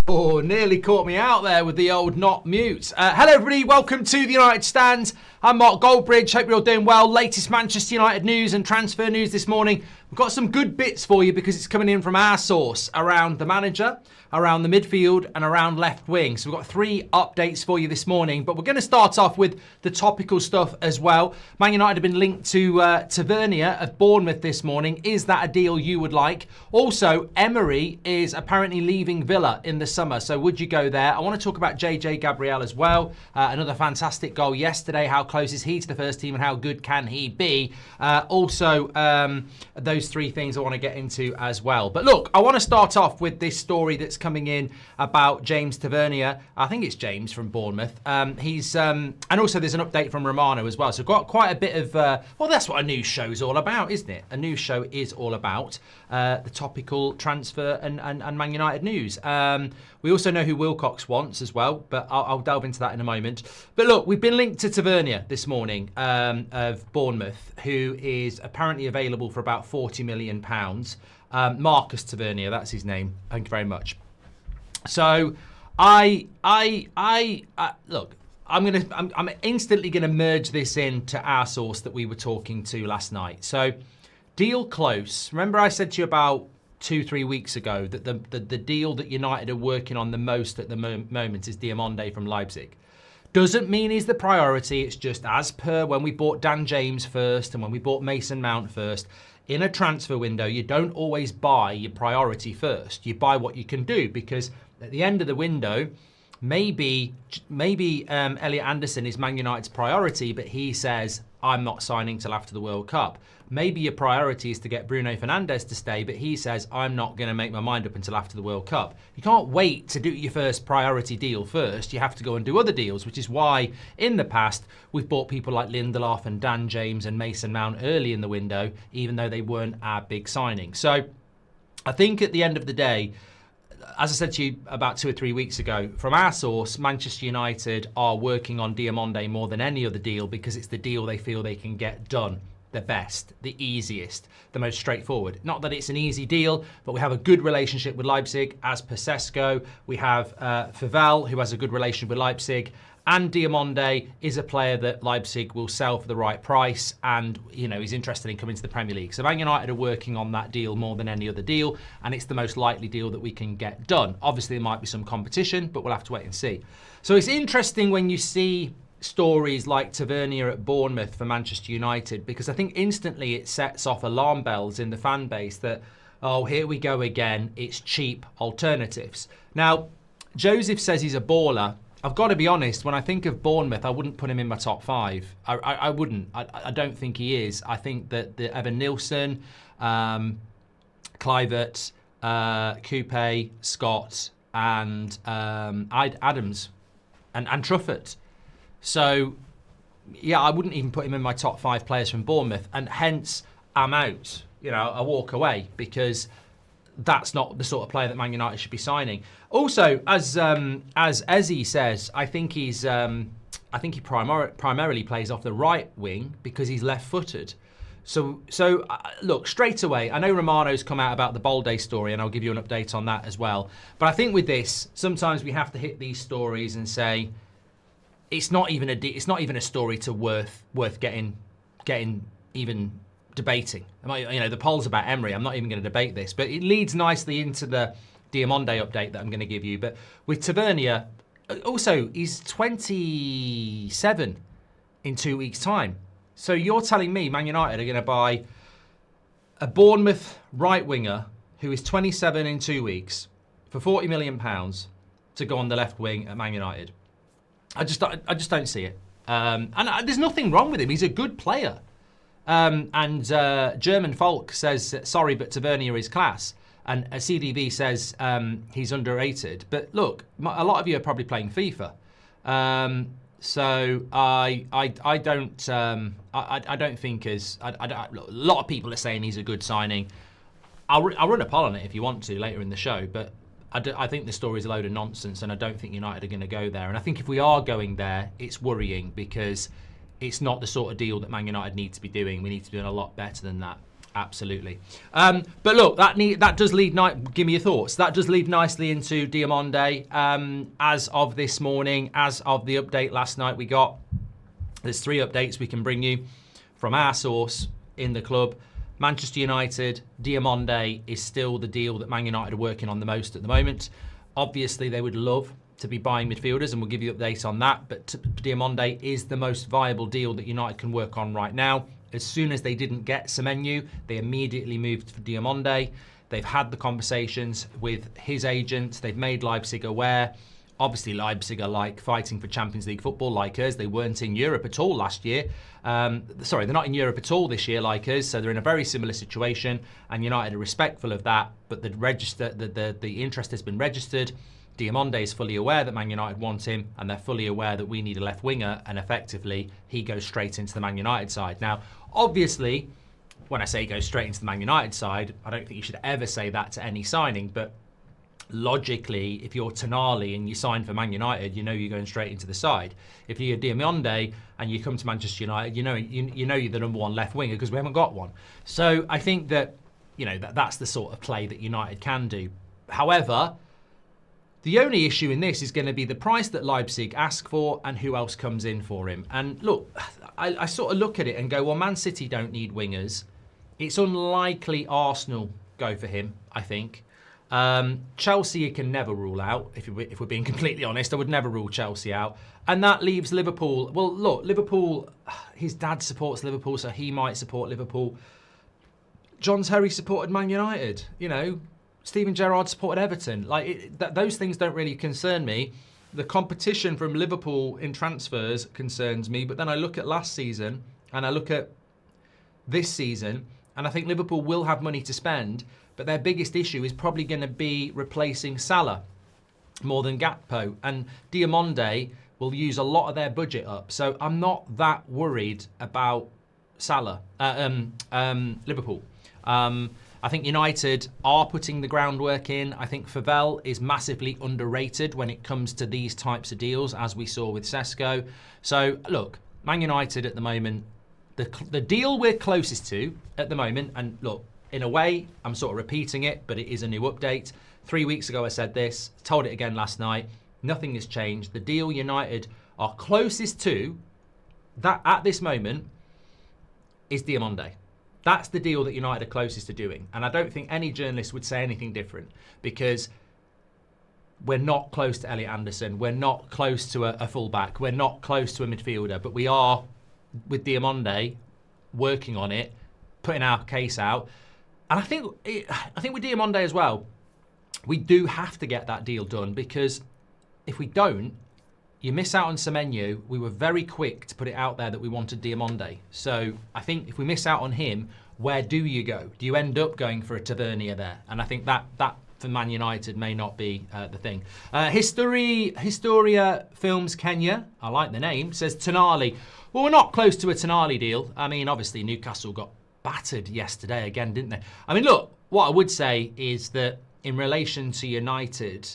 Oh, nearly caught me out there with the old not mute. Hello everybody, welcome to the United Stand. I'm Mark Goldbridge, hope you're all doing well. Latest Manchester United news and transfer news this morning. We've got some good bits for you because it's coming in from our source around the manager, around the midfield and around left wing. So we've got 3 updates for you this morning, but we're going to start off with the topical stuff as well. Man United have been linked to Tavernier of Bournemouth this morning. Is that a deal you would like? Also, Emery is apparently leaving Villa in the summer, so would you go there? I want to talk about JJ Gabriel as well. Another fantastic goal yesterday. How close is he to the first team and how good can he be? Those 3 things I want to get into as well. But look, I want to start off with this story that's coming in about James Tavernier. I think it's James from Bournemouth. And also there's an update from Romano as well. So got quite a bit of, well, that's what a news show's all about, isn't it? A news show is all about the topical transfer and Man United news. We also know who Wilcox wants as well, but I'll delve into that in a moment. But look, we've been linked to Tavernier this morning of Bournemouth, who is apparently available for about £40 million. Marcus Tavernier, that's his name. Thank you very much. So look, I'm instantly going to merge this into our source that we were talking to last night. So deal close. Remember I said to you about 2-3 weeks ago that the deal that United are working on the most at the moment is Diomande from Leipzig. Doesn't mean he's the priority. It's just as per when we bought Dan James first and when we bought Mason Mount first. In a transfer window, you don't always buy your priority first. You buy what you can do, because at the end of the window, maybe Elliot Anderson is Man United's priority, but he says, I'm not signing till after the World Cup. Maybe your priority is to get Bruno Fernandes to stay, but he says, I'm not going to make my mind up until after the World Cup. You can't wait to do your first priority deal first. You have to go and do other deals, which is why in the past we've bought people like Lindelof and Dan James and Mason Mount early in the window, even though they weren't our big signing. So I think at the end of the day, as I said to you about 2 or 3 weeks ago, from our source, Manchester United are working on Diomande more than any other deal because it's the deal they feel they can get done the best, the easiest, the most straightforward. Not that it's an easy deal, but we have a good relationship with Leipzig as per Sesko. We have Favel, who has a good relationship with Leipzig. And Diomande is a player that Leipzig will sell for the right price, and he's interested in coming to the Premier League. So Man United are working on that deal more than any other deal, and it's the most likely deal that we can get done. Obviously, there might be some competition, but we'll have to wait and see. So it's interesting when you see stories like Tavernier at Bournemouth for Manchester United, because I think instantly it sets off alarm bells in the fan base that, oh, here we go again, it's cheap alternatives. Now, Joseph says he's a baller. I've got to be honest, when I think of Bournemouth, I wouldn't put him in my top 5. I wouldn't. I don't think he is. I think that the Evan Nilsson, Kluivert, Coupe, Scott, and Adams, and Truffert. So, yeah, I wouldn't even put him in my top 5 players from Bournemouth, and hence I'm out. I walk away because that's not the sort of player that Man United should be signing. Also, as Ezzy says, I think he primarily plays off the right wing because he's left-footed. So look, straight away, I know Romano's come out about the Balde story, and I'll give you an update on that as well. But I think with this, sometimes we have to hit these stories and say it's not even a story to worth getting even debating. The poll's about Emery. I'm not even going to debate this, but it leads nicely into the Diomande update that I'm going to give you. But with Tavernier, also, he's 27 in 2 weeks' time. So you're telling me Man United are going to buy a Bournemouth right winger who is 27 in 2 weeks for £40 million to go on the left wing at Man United? I just don't see it. And there's nothing wrong with him. He's a good player. German Folk says, sorry, but Tavernier is class. And CDV says he's underrated. But look, a lot of you are probably playing FIFA. So I don't think a lot of people are saying he's a good signing. I'll run a poll on it if you want to later in the show, but I think the story is a load of nonsense, and I don't think United are going to go there. And I think if we are going there, it's worrying because it's not the sort of deal that Man United need to be doing. We need to be doing a lot better than that. Absolutely. But look, that does lead. Give me your thoughts. That does lead nicely into Diomande. As of this morning, as of the update last night, there's 3 updates we can bring you from our source in the club. Manchester United, Diomande is still the deal that Man United are working on the most at the moment. Obviously, they would love to be buying midfielders, and we'll give you updates on that. But Diomande is the most viable deal that United can work on right now. As soon as they didn't get Semenyo, they immediately moved for Diomande. They've had the conversations with his agent. They've made Leipzig aware. Obviously, Leipzig are like fighting for Champions League football like us. They weren't in Europe at all last year. They're not in Europe at all this year like us. So they're in a very similar situation. And United are respectful of that. But the interest has been registered. Diomande is fully aware that Man United want him, and they're fully aware that we need a left winger, and effectively he goes straight into the Man United side. Now, obviously, when I say goes straight into the Man United side, I don't think you should ever say that to any signing, but logically, if you're Tonali and you sign for Man United, you know you're going straight into the side. If you're Diomande and you come to Manchester United, you know you're the number 1 left winger because we haven't got one. So I think that that's the sort of play that United can do. However, the only issue in this is going to be the price that Leipzig ask for and who else comes in for him. And look, I sort of look at it and go, well, Man City don't need wingers. It's unlikely Arsenal go for him, I think. Chelsea you can never rule out, if we're being completely honest. I would never rule Chelsea out. And that leaves Liverpool. Well, look, Liverpool, his dad supports Liverpool, so he might support Liverpool. John Terry supported Man United, Steven Gerrard supported Everton. Those things don't really concern me. The competition from Liverpool in transfers concerns me. But then I look at last season and I look at this season, and I think Liverpool will have money to spend. But their biggest issue is probably going to be replacing Salah more than Gakpo. And Diomande will use a lot of their budget up. So I'm not that worried about Liverpool. I think United are putting the groundwork in. I think Favel is massively underrated when it comes to these types of deals, as we saw with Sesko. So, look, Man United at the moment, the deal we're closest to at the moment, and look, in a way, I'm sort of repeating it, but it is a new update. 3 weeks ago I said this, told it again last night. Nothing has changed. The deal United are closest to, that at this moment, is Diomande. That's the deal that United are closest to doing. And I don't think any journalist would say anything different, because we're not close to Elliot Anderson. We're not close to a fullback. We're not close to a midfielder. But we are, with Diomande, working on it, putting our case out. And I think with Diomande as well, we do have to get that deal done, because if we don't, you miss out on Semenyo. We were very quick to put it out there that we wanted Diomande. So I think if we miss out on him, where do you go? Do you end up going for a Tavernier there? And I think that for Man United may not be the thing. Historia Films Kenya, I like the name, says Tonali. Well, we're not close to a Tonali deal. I mean, obviously Newcastle got battered yesterday again, didn't they? I mean, look, what I would say is that in relation to United,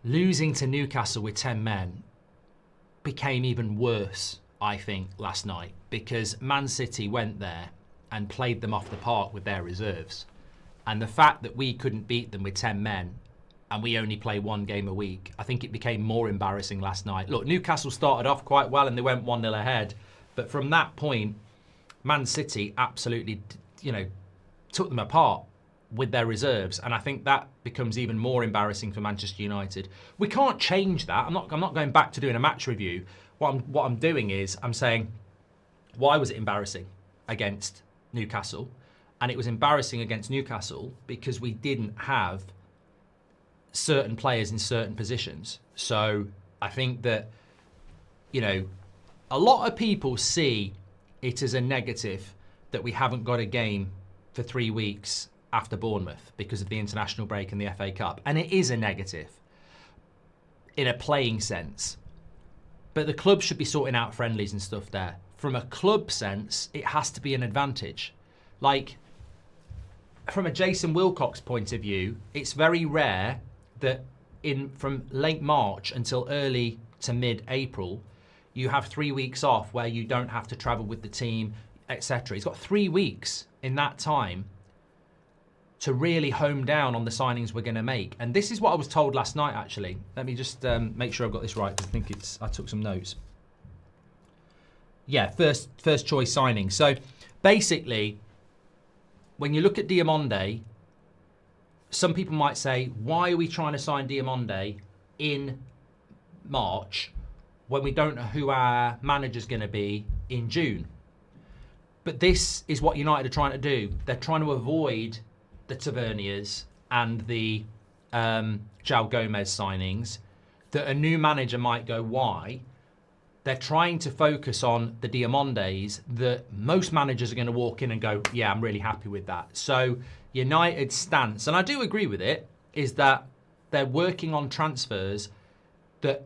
losing to Newcastle with 10 men became even worse, I think, last night, because Man City went there and played them off the park with their reserves. And the fact that we couldn't beat them with 10 men and we only play 1 game a week, I think it became more embarrassing last night. Look, Newcastle started off quite well and they went 1-0 ahead. But from that point, Man City absolutely, took them apart with their reserves, and I think that becomes even more embarrassing for Manchester United. We can't change that. I'm not going back to doing a match review. What I'm doing is I'm saying, why was it embarrassing against Newcastle? And it was embarrassing against Newcastle because we didn't have certain players in certain positions. So I think that, a lot of people see it as a negative that we haven't got a game for 3 weeks after Bournemouth because of the international break and the FA Cup. And it is a negative in a playing sense. But the club should be sorting out friendlies and stuff there. From a club sense, it has to be an advantage. Like, from a Jason Wilcox point of view, it's very rare that from late March until early to mid-April, you have 3 weeks off where you don't have to travel with the team. etc. He's got 3 weeks in that time to really home down on the signings we're going to make. And this is what I was told last night, actually. Let me just make sure I've got this right, because I think I took some notes. Yeah, first choice signing. So basically, when you look at Diomande, some people might say, why are we trying to sign Diomande in March when we don't know who our manager's going to be in June? But this is what United are trying to do. They're trying to avoid the Taverniers and the João Gomez signings that a new manager might go, why? They're trying to focus on the Diomandes that most managers are going to walk in and go, yeah, I'm really happy with that. So United's stance, and I do agree with it, is that they're working on transfers that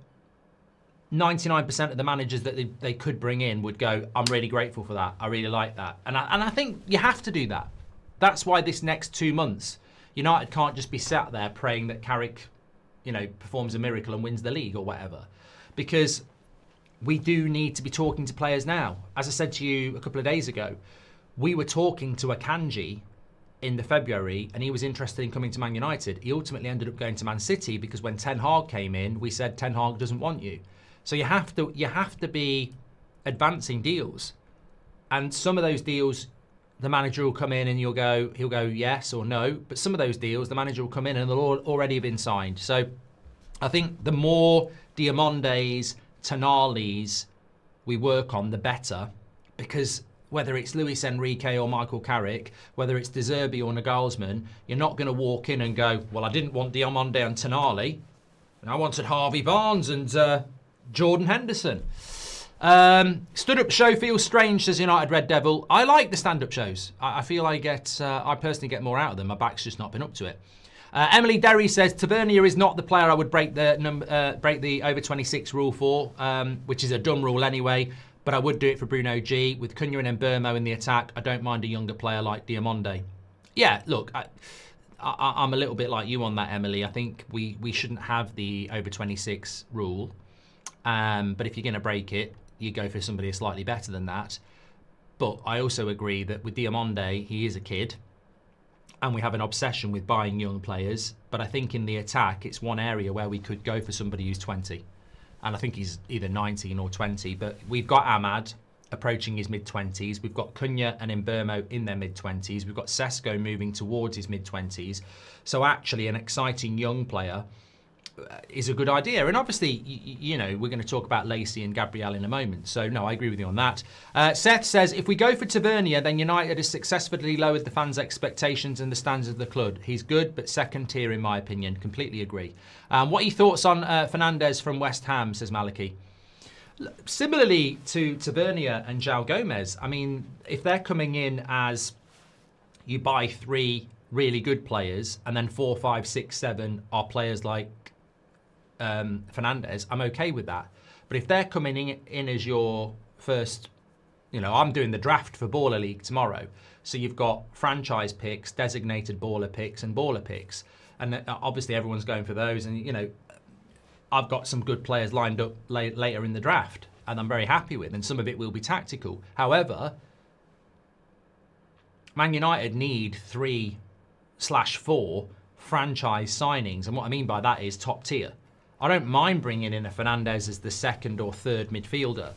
99% of the managers that they could bring in would go, I'm really grateful for that. I really like that. And I think you have to do that. That's why this next 2 months, United can't just be sat there praying that Carrick, performs a miracle and wins the league or whatever. Because we do need to be talking to players now. As I said to you a couple of days ago, we were talking to Akanji in the February, and he was interested in coming to Man United. He ultimately ended up going to Man City because when Ten Hag came in, we said Ten Hag doesn't want you. So you have to be advancing deals, and some of those deals, the manager will come in and he'll go yes or no. But some of those deals, the manager will come in and they'll already have been signed. So I think the more Diomandes, Tonalis we work on, the better, because whether it's Luis Enrique or Michael Carrick, whether it's De Zerbi or Nagelsmann, you're not going to walk in and go, well, I didn't want Diomande and Tonali, I wanted Harvey Barnes and Jordan Henderson. Stood-up show feels strange, says United Red Devil. I like the stand-up shows. I feel I personally get more out of them. My back's just not been up to it. Emily Derry says Tavernier is not the player I would break the over 26 rule for, which is a dumb rule anyway. But I would do it for Bruno G. With Cunha and Mbeumo in the attack, I don't mind a younger player like Diomande. Yeah, look, I'm a little bit like you on that, Emily. I think we shouldn't have the over 26 rule. But if you're going to break it, you go for somebody slightly better than that. But I also agree that with Diomande, he is a kid. And we have an obsession with buying young players. But I think in the attack, it's one area where we could go for somebody who's 20. And I think he's either 19 or 20. But we've got Ahmad approaching his mid-20s. We've got Cunha and Mbeumo in their mid-20s. We've got Sesko moving towards his mid-20s. So actually an exciting young player is a good idea. And obviously, we're going to talk about Lacey and Gabriel in a moment. So, no, I agree with you on that. Seth says, if we go for Tavernier, then United has successfully lowered the fans' expectations and the standards of the club. He's good, but second tier, in my opinion. Completely agree. What are your thoughts on Fernandes from West Ham, says Maliki? Similarly to Tavernier and João Gomez, I mean, if they're coming in as you buy 3 really good players and then 4, 5, 6, 7 are players like Fernandes, I'm okay with that. But if they're coming in as your first, I'm doing the draft for Baller League tomorrow. So you've got franchise picks, designated baller picks and baller picks. And obviously everyone's going for those. And, I've got some good players lined up later in the draft and I'm very happy with. And some of it will be tactical. However, Man United need 3/4 franchise signings. And what I mean by that is top tier. I don't mind bringing in a Fernandes as the second or third midfielder,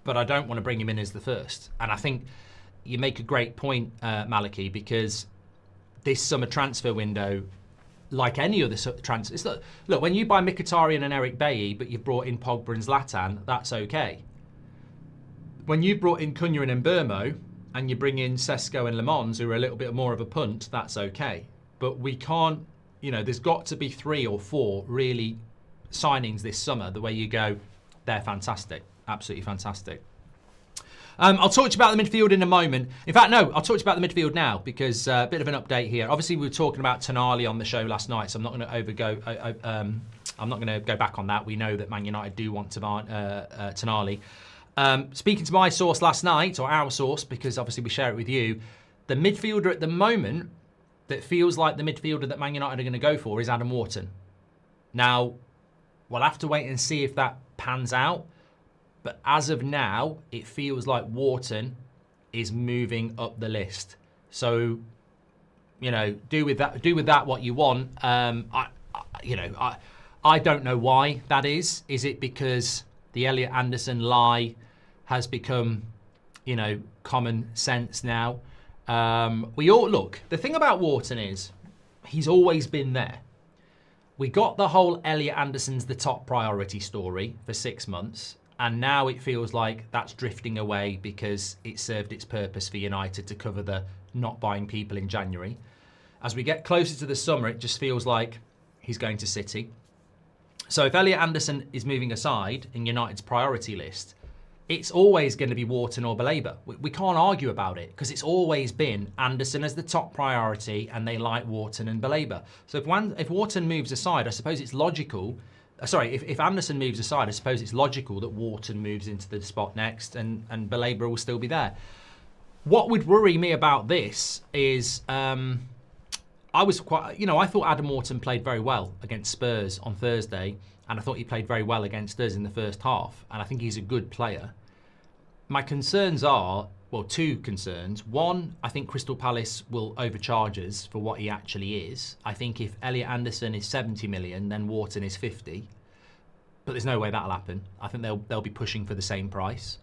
but I don't want to bring him in as the first. And I think you make a great point, Maliki, because this summer transfer window, like any other transfer, look, when you buy Mkhitaryan and Eric Bailly, but you've brought in Pogba and Zlatan, that's okay. When you brought in Cunha and Mbeumo, and you bring in Sesko and Le Mans, who are a little bit more of a punt, that's okay. But we can't, there's got to be 3 or 4 really signings this summer, the way you go, they're fantastic. Absolutely fantastic. I'll talk to you about the midfield in a moment. In fact, no, I'll talk to you about the midfield now because a bit of an update here. Obviously, we were talking about Tonali on the show last night, so I'm not going to I'm not going to go back on that. We know that Man United do want Tonali. Speaking to my source last night, or our source, because obviously we share it with you, the midfielder at the moment that feels like the midfielder that Man United are going to go for is Adam Wharton. Now, we'll have to wait and see if that pans out. But as of now, it feels like Wharton is moving up the list. So, you know, do with that what you want. I don't know why that is. Is it because the Elliot Anderson lie has become, you know, common sense now? We all look. The thing about Wharton is he's always been there. We got the whole Elliot Anderson's the top priority story for 6 months, and now it feels like that's drifting away because it served its purpose for United to cover the not buying people in January. As we get closer to the summer, it just feels like he's going to City. So if Elliot Anderson is moving aside in United's priority list, it's always going to be Wharton or Baleba. We can't argue about it because it's always been Anderson as the top priority and they like Wharton and Baleba. So if Wharton moves aside, I suppose it's logical. If Anderson moves aside, I suppose it's logical that Wharton moves into the spot next and Baleba will still be there. What would worry me about this is I thought Adam Wharton played very well against Spurs on Thursday, and I thought he played very well against us in the first half, and I think he's a good player. My concerns are, well, two concerns. One, I think Crystal Palace will overcharge us for what he actually is. I think if Elliot Anderson is 70 million, then Wharton is 50. But there's no way that'll happen. I think they'll be pushing for the same price.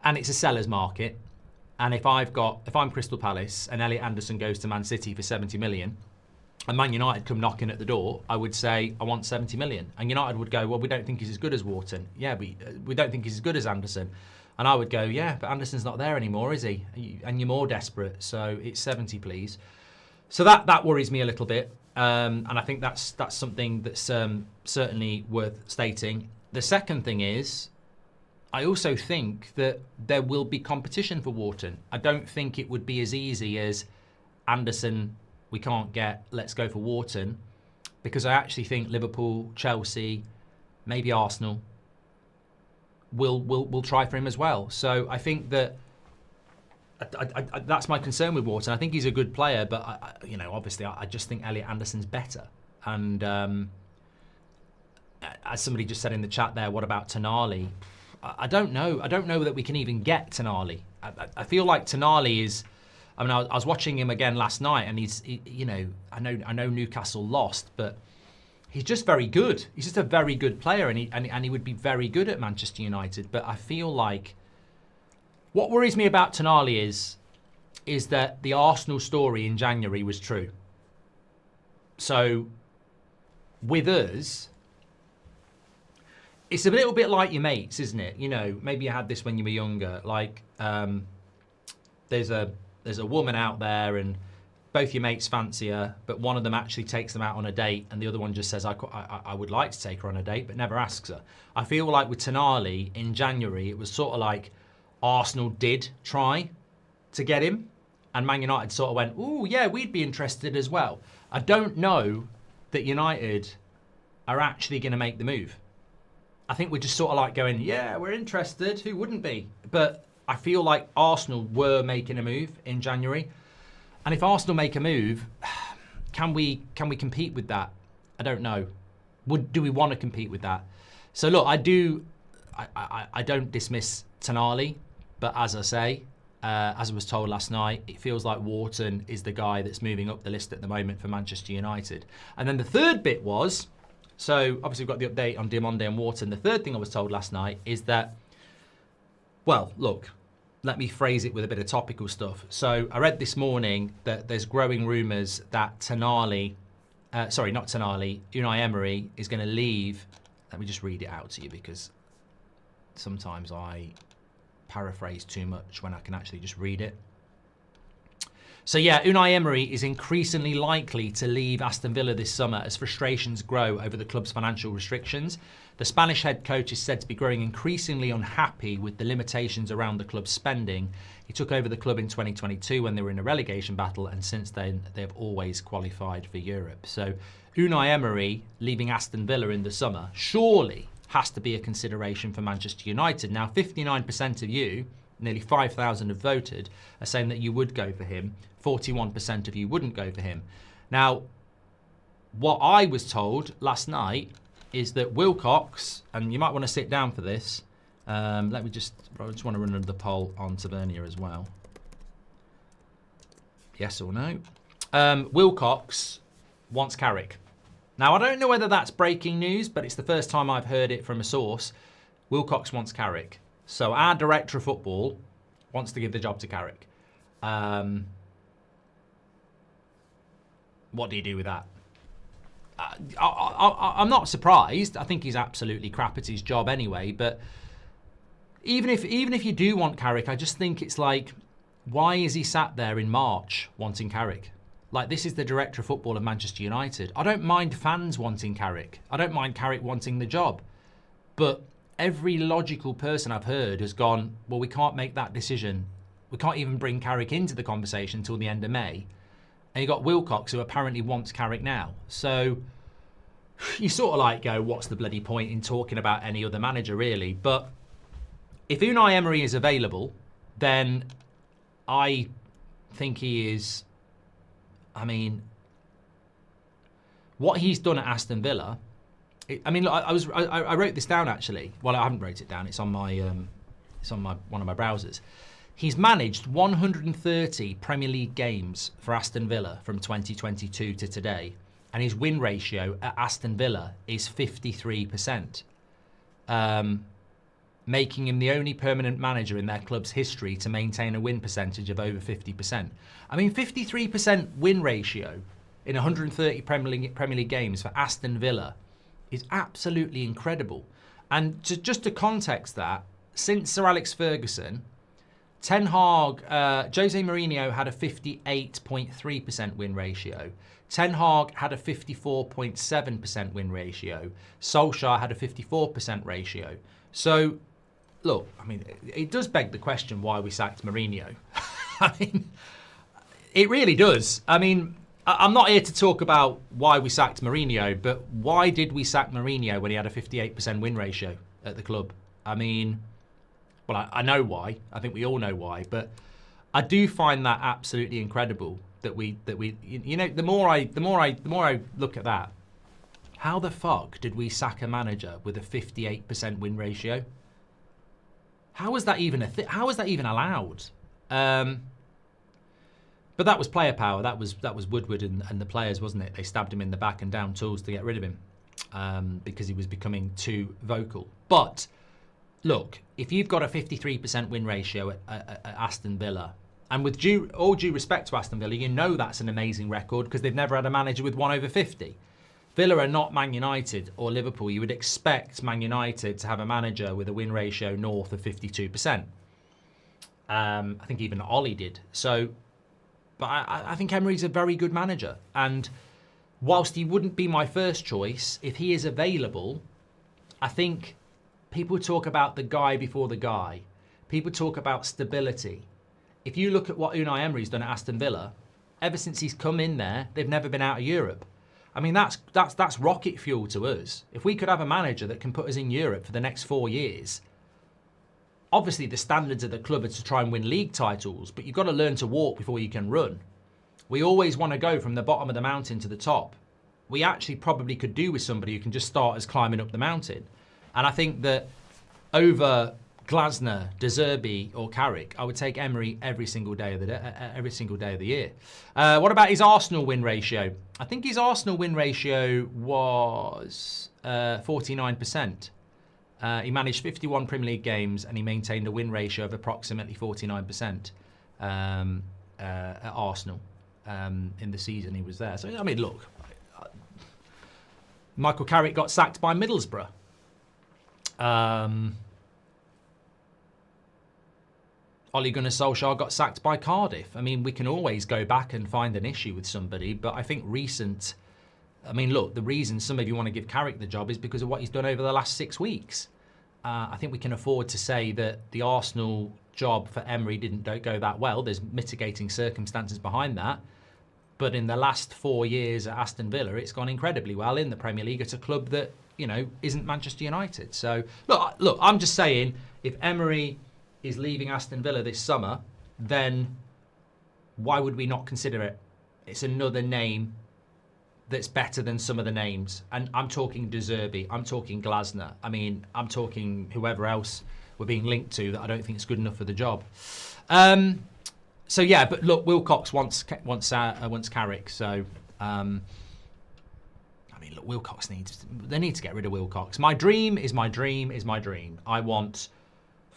And it's a seller's market. And if I'm Crystal Palace and Elliot Anderson goes to Man City for 70 million, and Man United come knocking at the door, I would say, I want 70 million. And United would go, well, we don't think he's as good as Wharton. Yeah, we don't think he's as good as Anderson. And I would go, yeah, but Anderson's not there anymore, is he? And you're more desperate, so it's 70, please. So that worries me a little bit. And I think that's something that's certainly worth stating. The second thing is, I also think that there will be competition for Wharton. I don't think it would be as easy as Anderson, we can't get, let's go for Wharton. Because I actually think Liverpool, Chelsea, maybe Arsenal will try for him as well. So I think that that's my concern with Wharton. I think he's a good player, but obviously I just think Elliot Anderson's better. And as somebody just said in the chat there, what about Tonali? I don't know. I don't know that we can even get Tonali. I feel like Tonali is. I mean, I was watching him again last night, and I know Newcastle lost, but he's just very good. He's just a very good player, and he would be very good at Manchester United. But I feel like what worries me about Tonali is that the Arsenal story in January was true. So with us, it's a little bit like your mates, isn't it? You know, maybe you had this when you were younger. Like there's a woman out there and both your mates fancy her, but one of them actually takes them out on a date and the other one just says, I would like to take her on a date, but never asks her. I feel like with Tonali in January, it was sort of like Arsenal did try to get him and Man United sort of went, ooh, yeah, we'd be interested as well. I don't know that United are actually going to make the move. I think we're just sort of like going, yeah, we're interested. Who wouldn't be? But I feel like Arsenal were making a move in January. And if Arsenal make a move, can we compete with that? I don't know. Do we want to compete with that? So look, I don't dismiss Tonali, but as I say, as I was told last night, it feels like Wharton is the guy that's moving up the list at the moment for Manchester United. And then the third bit was, so obviously we've got the update on Diomande and Wharton. The third thing I was told last night is that, well, look, let me phrase it with a bit of topical stuff. So I read this morning that there's growing rumours that Unai Emery is going to leave. Let me just read it out to you because sometimes I paraphrase too much when I can actually just read it. So yeah, Unai Emery is increasingly likely to leave Aston Villa this summer as frustrations grow over the club's financial restrictions. The Spanish head coach is said to be growing increasingly unhappy with the limitations around the club's spending. He took over the club in 2022 when they were in a relegation battle, and since then they've always qualified for Europe. So Unai Emery leaving Aston Villa in the summer surely has to be a consideration for Manchester United. Now, 59% of you, nearly 5,000 have voted, are saying that you would go for him. 41% of you wouldn't go for him. Now, what I was told last night is that Wilcox, and you might want to sit down for this. I just want to run another poll on Tavernier as well. Yes or no? Wilcox wants Carrick. Now, I don't know whether that's breaking news, but it's the first time I've heard it from a source. Wilcox wants Carrick. So our director of football wants to give the job to Carrick. What do you do with that? I'm not surprised. I think he's absolutely crap at his job anyway. But even if you do want Carrick, I just think it's like, why is he sat there in March wanting Carrick? Like, this is the director of football of Manchester United. I don't mind fans wanting Carrick. I don't mind Carrick wanting the job. But every logical person I've heard has gone, well, we can't make that decision. We can't even bring Carrick into the conversation until the end of May. And you got Wilcox, who apparently wants Carrick now. So you sort of like go, what's the bloody point in talking about any other manager, really? But if Unai Emery is available, then I think he is... I mean, what he's done at Aston Villa... I wrote this down, actually. Well, I haven't wrote it down. It's on my... one of my browsers. He's managed 130 Premier League games for Aston Villa from 2022 to today, and his win ratio at Aston Villa is 53%, making him the only permanent manager in their club's history to maintain a win percentage of over 50%. I mean, 53% win ratio in 130 Premier League games for Aston Villa is absolutely incredible. And just to context that, since Sir Alex Ferguson... Ten Hag, Jose Mourinho had a 58.3% win ratio. Ten Hag had a 54.7% win ratio. Solskjaer had a 54% ratio. So, look, I mean, it does beg the question why we sacked Mourinho. I mean, it really does. I mean, I'm not here to talk about why we sacked Mourinho, but why did we sack Mourinho when he had a 58% win ratio at the club? I mean... Well, I know why. I think we all know why. But I do find that absolutely incredible that we you know, the more I look at that, how the fuck did we sack a manager with a 58% win ratio? How was that even how was that even allowed? But that was player power. That was Woodward and the players, wasn't it? They stabbed him in the back and down tools to get rid of him because he was becoming too vocal. But look, if you've got a 53% win ratio at Aston Villa, and with all due respect to Aston Villa, you know that's an amazing record because they've never had a manager with 1 over 50. Villa are not Man United or Liverpool. You would expect Man United to have a manager with a win ratio north of 52%. I think even Ollie did. So, but I think Emery's a very good manager. And whilst he wouldn't be my first choice, if he is available, I think... People talk about the guy before the guy. People talk about stability. If you look at what Unai Emery's done at Aston Villa, ever since he's come in there, they've never been out of Europe. I mean, that's rocket fuel to us. If we could have a manager that can put us in Europe for the next 4 years, obviously the standards of the club are to try and win league titles, but you've got to learn to walk before you can run. We always want to go from the bottom of the mountain to the top. We actually probably could do with somebody who can just start us climbing up the mountain. And I think that over Glasner, De Zerbi, or Carrick, I would take Emery every single day of the year. What about his Arsenal win ratio? I think his Arsenal win ratio was 49%. He managed 51 Premier League games and he maintained a win ratio of approximately 49% at Arsenal in the season he was there. So, I mean, look, Michael Carrick got sacked by Middlesbrough. Ole Gunnar Solskjaer got sacked by Cardiff. I mean, we can always go back and find an issue with somebody, but I think look, the reason some of you want to give Carrick the job is because of what he's done over the last 6 weeks. I think we can afford to say that the Arsenal job for Emery didn't go that well. There's mitigating circumstances behind that. But in the last 4 years at Aston Villa, it's gone incredibly well in the Premier League. It's a club that, you know, isn't Manchester United. So, look, I'm just saying, if Emery is leaving Aston Villa this summer, then why would we not consider it? It's another name that's better than some of the names. And I'm talking De Zerbi, I'm talking Glasner. I mean, I'm talking whoever else we're being linked to that I don't think is good enough for the job. So yeah, but look, Wilcox wants Carrick. So I mean, look, Wilcox they need to get rid of Wilcox. My dream is my dream is my dream. I want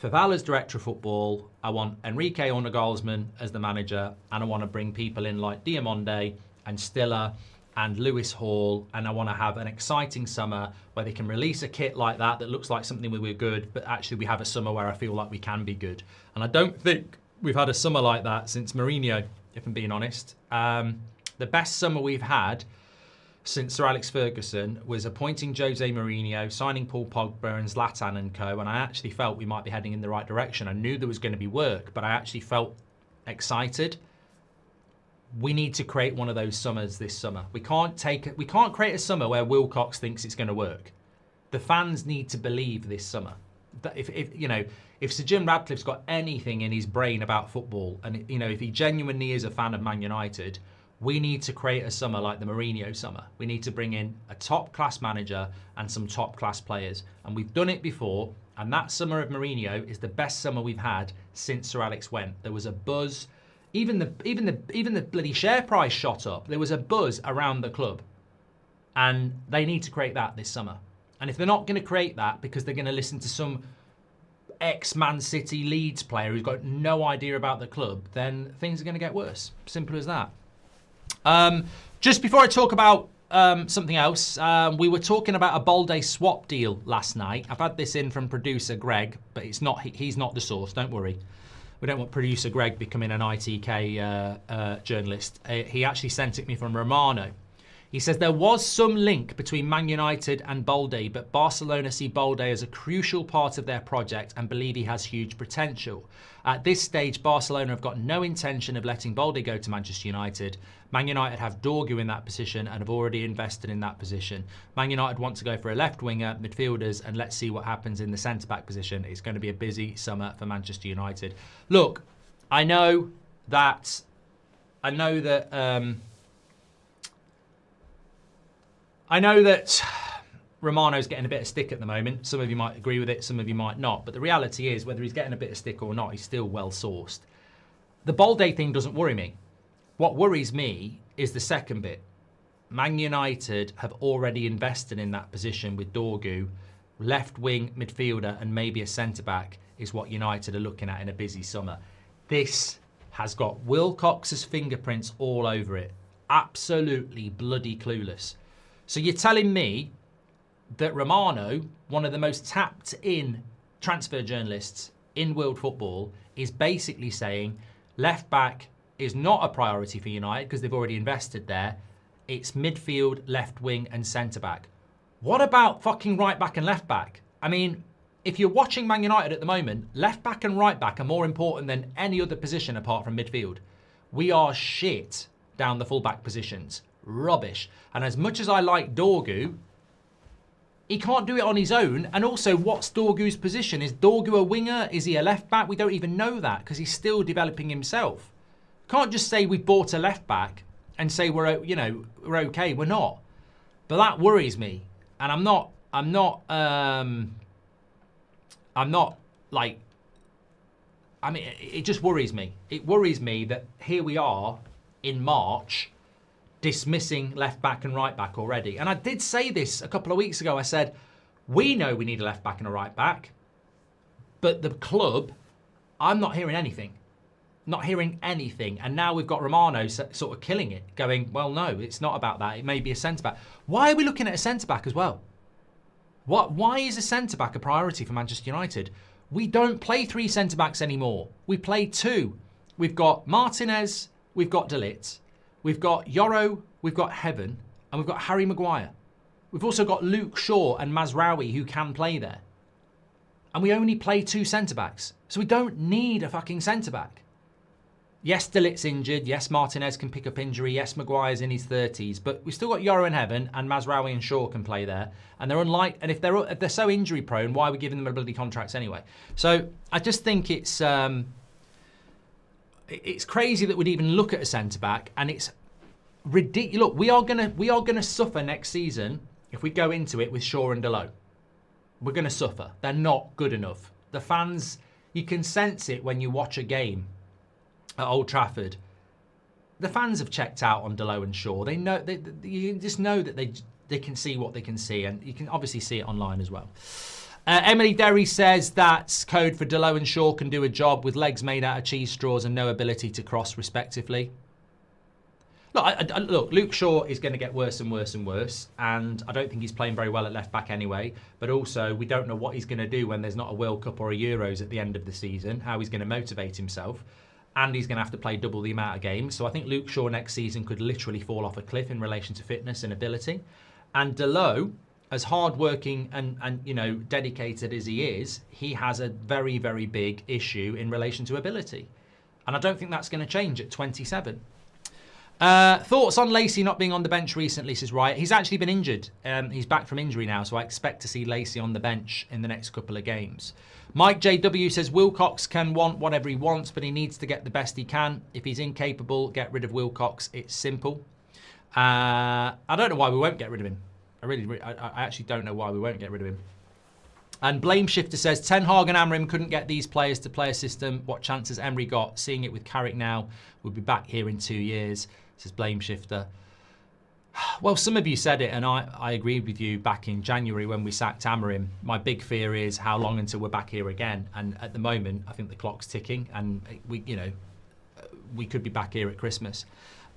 Faval as director of football. I want Enrique Ornegolsman as the manager, and I want to bring people in like Diomande and Stiller and Lewis Hall, and I want to have an exciting summer where they can release a kit like that looks like something where we're good, but actually we have a summer where I feel like we can be good. And I don't think we've had a summer like that since Mourinho, if I'm being honest. The best summer we've had since Sir Alex Ferguson was appointing Jose Mourinho, signing Paul Pogba and Zlatan and co, and I actually felt we might be heading in the right direction. I knew there was going to be work, but I actually felt excited. We need to create one of those summers this summer. We can't create a summer where Wilcox thinks it's going to work. The fans need to believe this summer. That if Sir Jim Radcliffe's got anything in his brain about football, and if he genuinely is a fan of Man United, we need to create a summer like the Mourinho summer. We need to bring in a top-class manager and some top-class players. And we've done it before, and that summer of Mourinho is the best summer we've had since Sir Alex went. There was a buzz. Even the bloody share price shot up. There was a buzz around the club. And they need to create that this summer. And if they're not going to create that because they're going to listen to some ex-Man City Leeds player who's got no idea about the club, then things are going to get worse. Simple as that. Just before I talk about something else, we were talking about a Balde swap deal last night. I've had this in from producer Greg, but he's not the source, don't worry. We don't want producer Greg becoming an ITK journalist. He actually sent it me from Romano. He says there was some link between Man United and Balde, but Barcelona see Balde as a crucial part of their project and believe he has huge potential. At this stage, Barcelona have got no intention of letting Balde go to Manchester United. Man United have Dorgu in that position and have already invested in that position. Man United want to go for a left winger, midfielders, and let's see what happens in the centre-back position. It's going to be a busy summer for Manchester United. Look, I know that Romano's getting a bit of stick at the moment. Some of you might agree with it, some of you might not. But the reality is, whether he's getting a bit of stick or not, he's still well sourced. The Balde thing doesn't worry me. What worries me is the second bit. Man United have already invested in that position with Dorgu. Left wing midfielder and maybe a centre-back is what United are looking at in a busy summer. This has got Wilcox's fingerprints all over it. Absolutely bloody clueless. So you're telling me that Romano, one of the most tapped in transfer journalists in world football, is basically saying left back is not a priority for United because they've already invested there. It's midfield, left wing and centre back. What about fucking right back and left back? I mean, if you're watching Man United at the moment, left back and right back are more important than any other position apart from midfield. We are shit down the full back positions. Rubbish. And as much as I like Dorgu, he can't do it on his own. And also, what's Dorgu's position? Is Dorgu a winger? Is he a left back? We don't even know that because he's still developing himself. Can't just say we bought a left back and say we're okay. We're not. But that worries me. And I'm not like, I mean, it just worries me. It worries me that here we are in March dismissing left back and right back already. And I did say this a couple of weeks ago. I said, we know we need a left back and a right back, but the club, I'm not hearing anything. Not hearing anything. And now we've got Romano sort of killing it, going, well, no, it's not about that. It may be a centre-back. Why are we looking at a centre-back as well? Why is a centre-back a priority for Manchester United? We don't play 3 centre-backs anymore. We play 2. We've got Martinez, we've got De Ligt, we've got Yoro, we've got Heaven, and we've got Harry Maguire. We've also got Luke Shaw and Mazraoui who can play there. And we only play 2 centre-backs. So we don't need a fucking centre-back. Yes, De Ligt's injured. Yes, Martinez can pick up injury. Yes, Maguire's in his 30s. But we've still got Yoro and Heaven, and Mazraoui and Shaw can play there. And they're unlike. And if they're so injury prone, why are we giving them ability contracts anyway? So I just think it's crazy that we'd even look at a centre back, and it's ridiculous. Look, we are gonna suffer next season if we go into it with Shaw and Dalot. We're gonna suffer. They're not good enough. The fans, you can sense it when you watch a game. at Old Trafford, the fans have checked out on Delo and Shaw. They know, you just know that they can see what they can see, and you can obviously see it online as well. Emily Derry says that code for Delo and Shaw can do a job with legs made out of cheese straws and no ability to cross, respectively. Look, Luke Shaw is going to get worse and worse and worse, and I don't think he's playing very well at left back anyway. But also, we don't know what he's going to do when there's not a World Cup or a Euros at the end of the season, how he's going to motivate himself, and he's going to have to play double the amount of games. So I think Luke Shaw next season could literally fall off a cliff in relation to fitness and ability. And Delo, as hard-working and dedicated as he is, he has a very, very big issue in relation to ability. And I don't think that's going to change at 27. Thoughts on Lacey not being on the bench recently, says Riot. He's actually been injured. He's back from injury now, so I expect to see Lacey on the bench in the next couple of games. Mike JW says Wilcox can want whatever he wants, but he needs to get the best he can. If he's incapable, get rid of Wilcox. It's simple. I don't know why we won't get rid of him. I actually don't know why we won't get rid of him. And Blame Shifter says, Ten Hag and Amorim couldn't get these players to play a system. What chance has Emery got? Seeing it with Carrick now, we'll be back here in 2 years, says Blame Shifter. Well, some of you said it, and I agreed with you back in January when we sacked Amorim. My big fear is how long until we're back here again. And at the moment, I think the clock's ticking, and we could be back here at Christmas.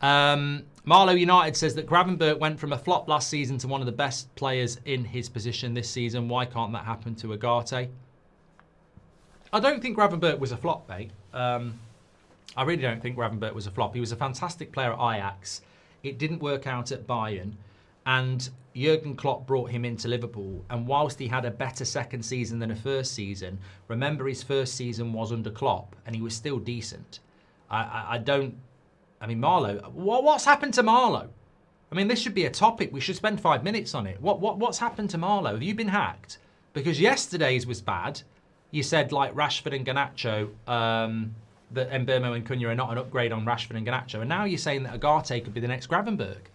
Marlow United says that Gravenberch went from a flop last season to one of the best players in his position this season. Why can't that happen to Agate? I don't think Gravenberch was a flop, mate. I really don't think Gravenberch was a flop. He was a fantastic player at Ajax. It didn't work out at Bayern, and Jurgen Klopp brought him into Liverpool. And whilst he had a better second season than a first season, remember his first season was under Klopp, and he was still decent. Marlow, what's happened to Marlow? I mean, this should be a topic. We should spend 5 minutes on it. What's happened to Marlow? Have you been hacked? Because yesterday's was bad. You said, like, Rashford and Garnacho, that Mbeumo and Cunha are not an upgrade on Rashford and Garnacho. And now you're saying that Agate could be the next Gravenberch.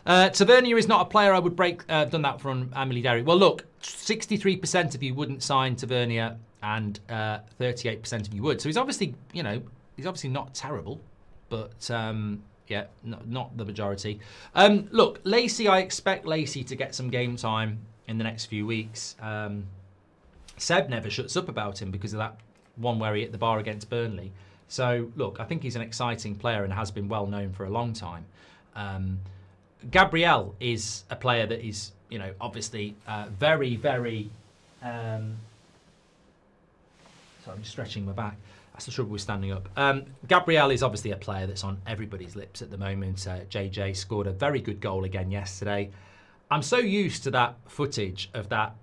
Tavernier is not a player I would break. Done that from Emily Derry. Well, look, 63% of you wouldn't sign Tavernier, and 38% of you would. So he's obviously, he's obviously not terrible. But, not the majority. Look, Lacey, I expect Lacey to get some game time in the next few weeks. Seb never shuts up about him because of that one where he hit the bar against Burnley. So, look, I think he's an exciting player and has been well known for a long time. Gabriel is a player that is, obviously very, very... sorry, I'm just stretching my back. That's the trouble with standing up. Gabriel is obviously a player that's on everybody's lips at the moment. JJ scored a very good goal again yesterday. I'm so used to that footage of that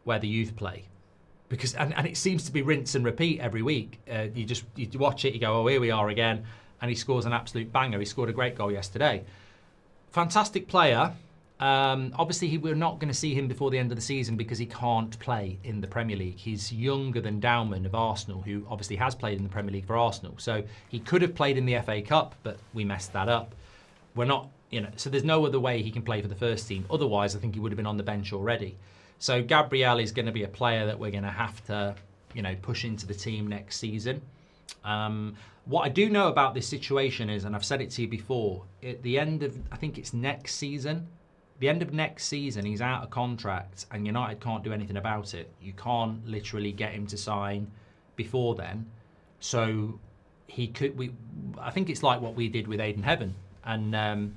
where the youth play, because and it seems to be rinse and repeat every week. You watch it, you go, oh, here we are again, and he scores an absolute banger. He scored a great goal yesterday. Fantastic player. Obviously, we're not going to see him before the end of the season because he can't play in the Premier League. He's younger than Diomande of Arsenal, who obviously has played in the Premier League for Arsenal. So he could have played in the FA Cup, but we messed that up. We're not, so there's no other way he can play for the first team. Otherwise, I think he would have been on the bench already. So Gabriel is going to be a player that we're going to have to, push into the team next season. What I do know about this situation is, and I've said it to you before, at the end of, I think it's next season, the end of next season, he's out of contract and United can't do anything about it. You can't literally get him to sign before then. So he could, I think it's like what we did with Aiden Heaven and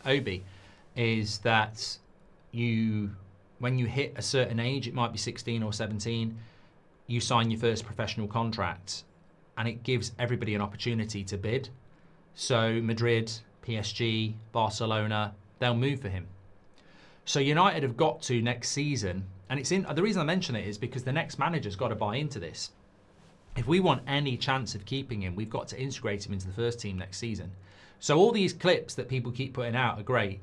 Obi, is that when you hit a certain age, it might be 16 or 17, you sign your first professional contract and it gives everybody an opportunity to bid. So Madrid, PSG, Barcelona, they'll move for him. So United have got to next season, and the reason I mention it is because the next manager's got to buy into this. If we want any chance of keeping him, we've got to integrate him into the first team next season. So all these clips that people keep putting out are great,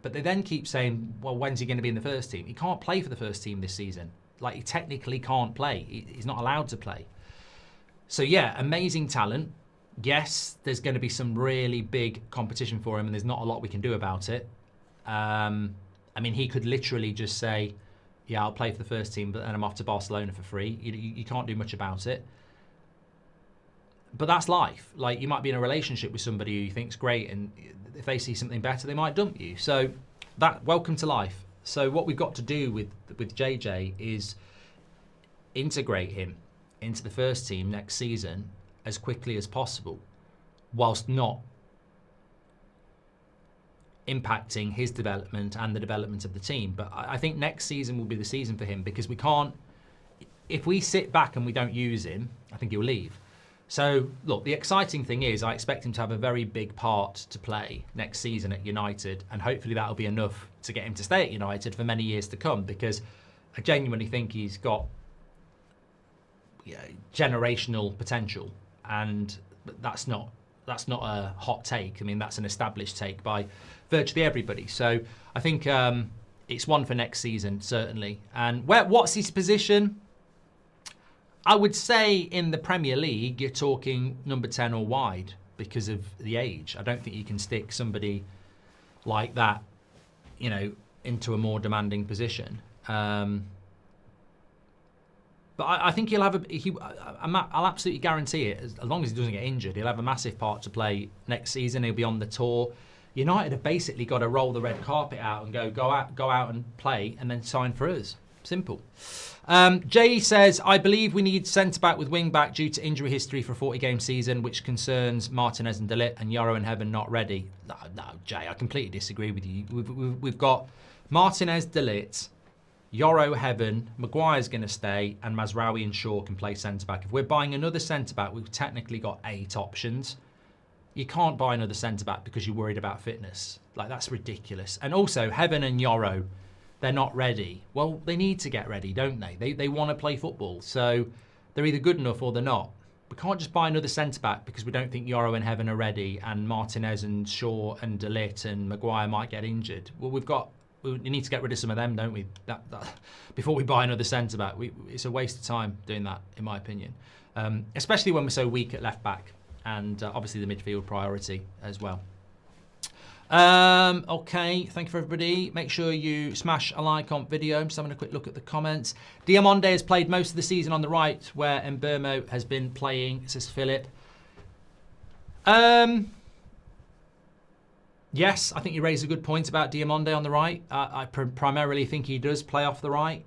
but they then keep saying, well, when's he going to be in the first team? He can't play for the first team this season. Like, he technically can't play. He's not allowed to play. So yeah, amazing talent. Yes, there's going to be some really big competition for him, and there's not a lot we can do about it. He could literally just say, yeah, I'll play for the first team, but then I'm off to Barcelona for free. You can't do much about it. But that's life. Like, you might be in a relationship with somebody who you think's great, and if they see something better, they might dump you. So welcome to life. So what we've got to do with JJ is integrate him into the first team next season as quickly as possible, whilst not impacting his development and the development of the team. But I think next season will be the season for him, because we can't, if we sit back and we don't use him, I think he'll leave. So look, the exciting thing is I expect him to have a very big part to play next season at United, and hopefully that'll be enough to get him to stay at United for many years to come, because I genuinely think he's got generational potential, and that's not a hot take. I mean, that's an established take by virtually everybody. So I think it's one for next season, certainly. And what's his position? I would say in the Premier League, you're talking number 10 or wide because of the age. I don't think you can stick somebody like that, into a more demanding position. But I think he'll have I'll absolutely guarantee it, as long as he doesn't get injured, he'll have a massive part to play next season. He'll be on the tour. United have basically got to roll the red carpet out and go out and play, and then sign for us. Simple. Jay says, I believe we need centre-back with wing-back due to injury history for a 40-game season, which concerns Martinez and De Ligt, and Yoro and Heaven not ready. No, Jay, I completely disagree with you. We've got Martinez, De Ligt, Yoro, Heaven, Maguire's going to stay, and Mazraoui and Shaw can play centre-back. If we're buying another centre-back, we've technically got 8 options. You can't buy another centre-back because you're worried about fitness. Like, that's ridiculous. And also, Heaven and Yoro, they're not ready. Well, they need to get ready, don't they? They want to play football. So they're either good enough or they're not. We can't just buy another centre-back because we don't think Yoro and Heaven are ready, and Martinez and Shaw and De Ligt and Maguire might get injured. Well, we need to get rid of some of them, don't we? Before we buy another centre-back. It's a waste of time doing that, in my opinion. Especially when we're so weak at left-back, and obviously the midfield priority as well. Okay, thank you for everybody. Make sure you smash a like on video. I'm just having a quick look at the comments. Diomande has played most of the season on the right, where Mbermo has been playing, says Philip. Yes, I think you raise a good point about Diomande on the right. I primarily think he does play off the right.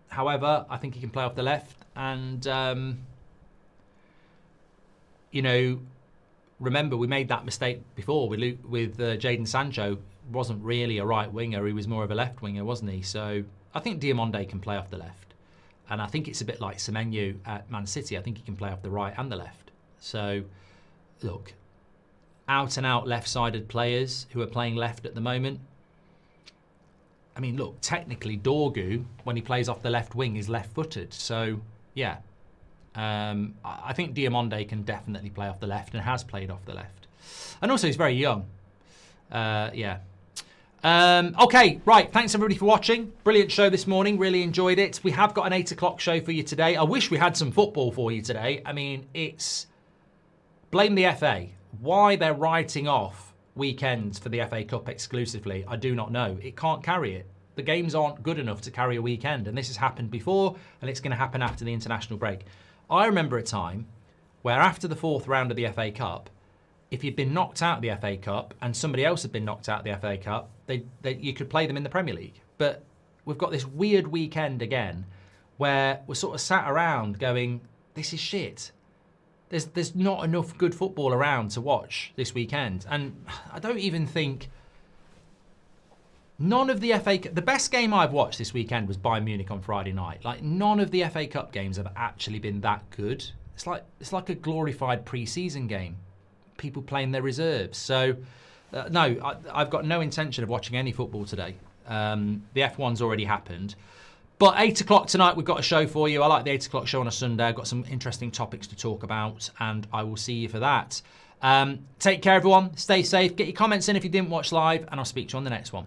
However, I think he can play off the left. And, remember, we made that mistake before with Jadon Sancho. Wasn't really a right winger. He was more of a left winger, wasn't he? So I think Diomande can play off the left. And I think it's a bit like Semenyo at Man City. I think he can play off the right and the left. So, look, out-and-out left-sided players who are playing left at the moment. I mean, look, technically Dorgu, when he plays off the left wing, is left-footed. So, yeah. I think Diomande can definitely play off the left and has played off the left. And also, he's very young. Yeah. Okay, right. Thanks, everybody, for watching. Brilliant show this morning. Really enjoyed it. We have got an 8 o'clock show for you today. I wish we had some football for you today. I mean, it's... Blame the FA. Why they're writing off weekends for the FA Cup exclusively, I do not know. It can't carry it. The games aren't good enough to carry a weekend, and this has happened before, and it's going to happen after the international break. I remember a time where after the 4th round of the FA Cup, if you'd been knocked out of the FA Cup and somebody else had been knocked out of the FA Cup, you could play them in the Premier League. But we've got this weird weekend again where we're sort of sat around going, this is shit. There's not enough good football around to watch this weekend. And I don't even think... None of the FA Cup... The best game I've watched this weekend was Bayern Munich on Friday night. Like, none of the FA Cup games have actually been that good. It's like a glorified pre-season game. People playing their reserves. So, no, I've got no intention of watching any football today. The F1's already happened. But 8 o'clock tonight, we've got a show for you. I like the 8 o'clock show on a Sunday. I've got some interesting topics to talk about, and I will see you for that. Take care, everyone. Stay safe. Get your comments in if you didn't watch live, and I'll speak to you on the next one.